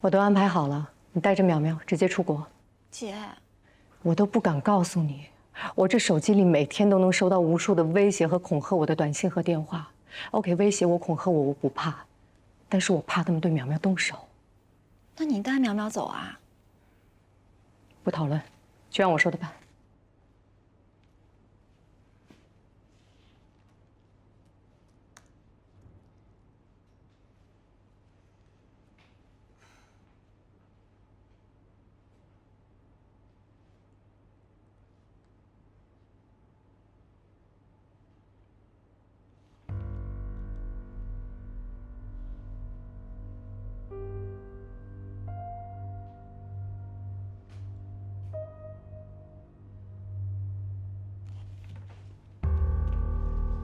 我都安排好了，你带着淼淼直接出国。姐，我都不敢告诉你，我这手机里每天都能收到无数的威胁和恐吓我的短信和电话。OK， 威胁我、恐吓我，我不怕，但是我怕他们对淼淼动手。那你带淼淼走啊？不讨论，就按我说的办。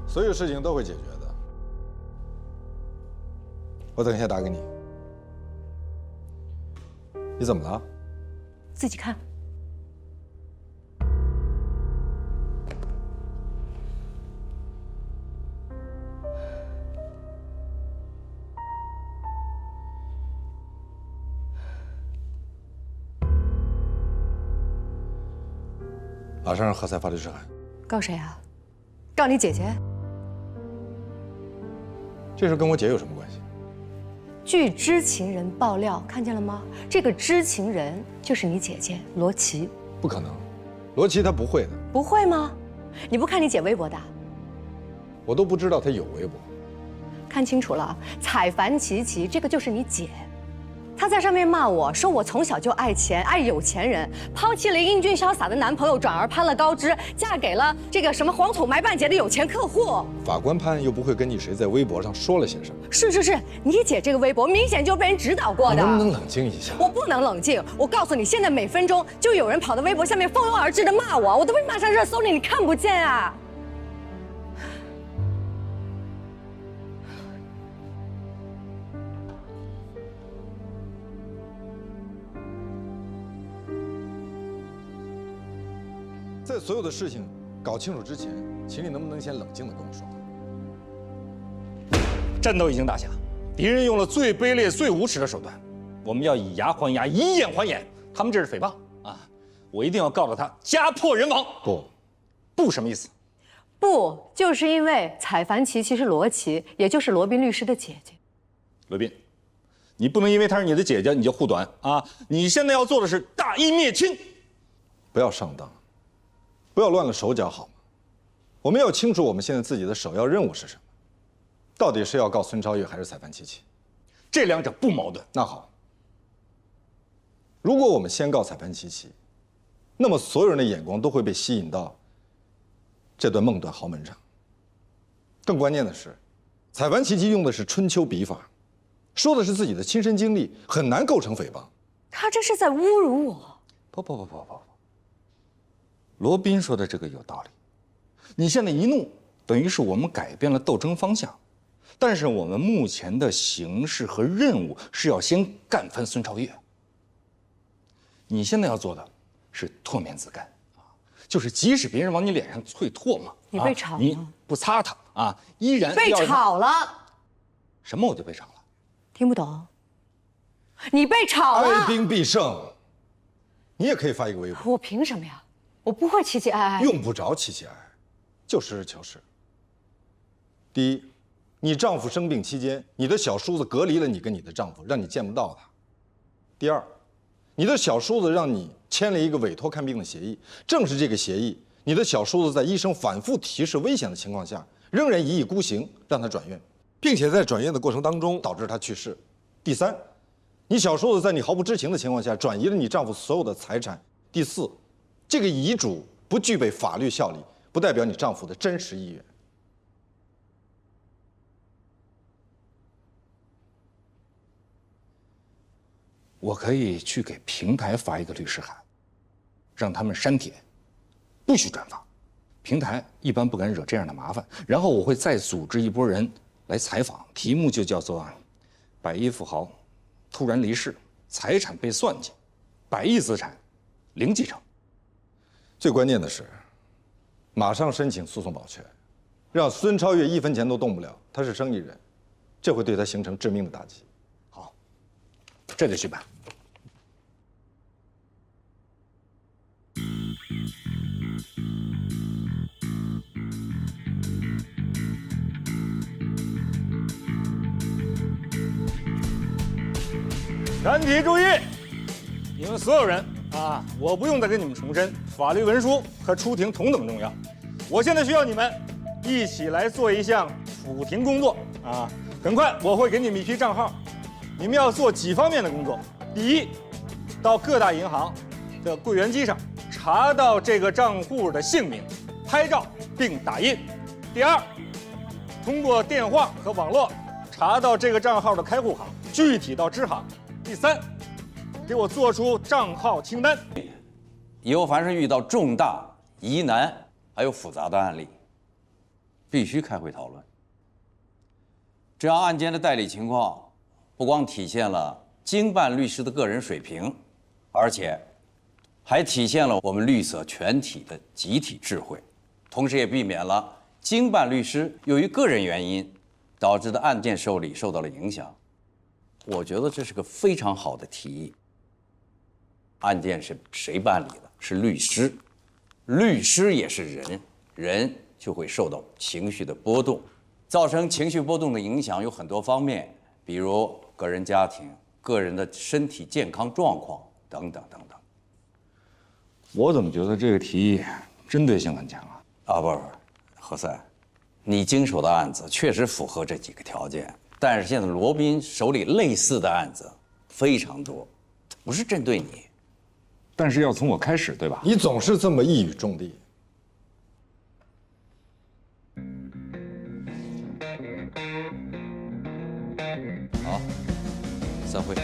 所有事情都会解决的。我等一下打给你。你怎么了？自己看。马上让何才发律师函。告谁啊？告你姐姐？ 这事跟我姐有什么关系？据知情人爆料，看见了吗？这个知情人就是你姐姐罗琦。不可能，罗琦她不会的。不会吗？你不看你姐微博的？我都不知道她有微博。看清楚了，采樊琪琪这个就是你姐。她在上面骂我说我从小就爱钱，爱有钱人，抛弃了英俊潇洒的男朋友，转而攀了高枝，嫁给了这个什么黄土埋半截的有钱客户。法官判又不会跟你谁在微博上说了些什么。是，你姐这个微博明显就被人指导过的。你能不能冷静一下？我不能冷静，我告诉你，现在每分钟就有人跑到微博下面蜂拥而至的骂我，我都被骂上热搜了，你看不见啊？ 在所有的事情搞清楚之前，请你能不能先冷静地跟我说话？战斗已经打下，敌人用了最卑劣、最无耻的手段，我们要以牙还牙，以眼还眼。他们这是诽谤啊！我一定要告到他家破人亡。不什么意思？不，就是因为采樊琪琪是罗琦，也就是罗宾律师的姐姐。罗宾，你不能因为她是你的姐姐你就护短啊！你现在要做的是大义灭亲，不要上当。 不要乱了手脚，好吗？我们要清楚我们现在自己的首要任务是什么，到底是要告孙超越还是采樊琪琪？这两者不矛盾。那好，如果我们先告采樊琪琪，那么所有人的眼光都会被吸引到这段梦断豪门上。更关键的是，采樊琪琪用的是春秋笔法，说的是自己的亲身经历，很难构成诽谤。他这是在侮辱我。不。罗宾说的这个有道理，你现在一怒，等于是我们改变了斗争方向，但是我们目前的形势和任务是要先干翻孙超越。你现在要做的是唾面自干啊，就是即使别人往你脸上啐唾沫，你被炒了，你不擦它啊，依然被炒了。什么我就被炒了？听不懂？你被炒了。哀兵必胜，你也可以发一个微博。我凭什么呀？ 我不会期期哀哀，用不着期期哀哀，就实事求是。第一，你丈夫生病期间，你的小叔子隔离了你跟你的丈夫，让你见不到他。第二，你的小叔子让你签了一个委托看病的协议，正是这个协议，你的小叔子在医生反复提示危险的情况下，仍然一意孤行让他转院，并且在转院的过程当中导致他去世。第三，你小叔子在你毫不知情的情况下转移了你丈夫所有的财产。第四。 这个遗嘱不具备法律效力，不代表你丈夫的真实意愿。我可以去给平台发一个律师函，让他们删帖，不许转发。平台一般不敢惹这样的麻烦。然后我会再组织一拨人来采访，题目就叫做“百亿富豪突然离世，财产被算计，100亿资产零继承”。 最关键的是，马上申请诉讼保全，让孙超越1分钱都动不了。他是生意人，这会对他形成致命的打击。好，这就去办。全体注意！你们所有人啊，我不用再跟你们重申，法律文书和出庭同等重要。我现在需要你们一起来做一项辅庭工作啊！很快我会给你们一批账号，你们要做几方面的工作。第一，到各大银行的柜员机上查到这个账户的姓名，拍照并打印。第二，通过电话和网络查到这个账号的开户行，具体到支行。第三，给我做出账号清单。以后凡是遇到重大疑难还有复杂的案例，必须开会讨论。这样案件的代理情况，不光体现了经办律师的个人水平，而且还体现了我们律所全体的集体智慧，同时也避免了经办律师由于个人原因导致的案件受理受到了影响。我觉得这是个非常好的提议。案件是谁办理的？是律师，律师也是人，人就会受到情绪的波动，造成情绪波动的影响有很多方面，比如个人家庭、个人的身体健康状况等等等等。我怎么觉得这个提议针对性很强啊？啊，不，何塞，你经手的案子确实符合这几个条件，但是现在罗宾手里类似的案子非常多，不是针对你。但是要从我开始，对吧？你总是这么一语中的。好，散会。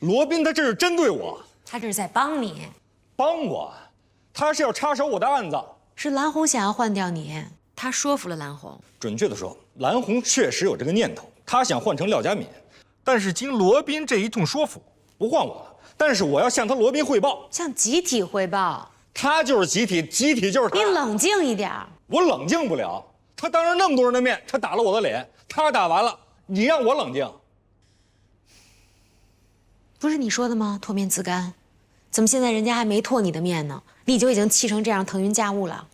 罗宾他这是针对我，他这是在帮你，帮我，他是要插手我的案子。是蓝红想要换掉你，他说服了蓝红。准确的说，蓝红确实有这个念头，他想换成廖佳敏，但是经罗宾这一通说服，不换我了。但是我要向他罗宾汇报，向集体汇报。他就是集体，集体就是他。你冷静一点。我冷静不了，他当着那么多人的面，他打了我的脸，他打完了，你让我冷静。不是你说的吗？脱面自干，怎么现在人家还没脱你的面呢？你就已经气成这样，腾云驾雾了？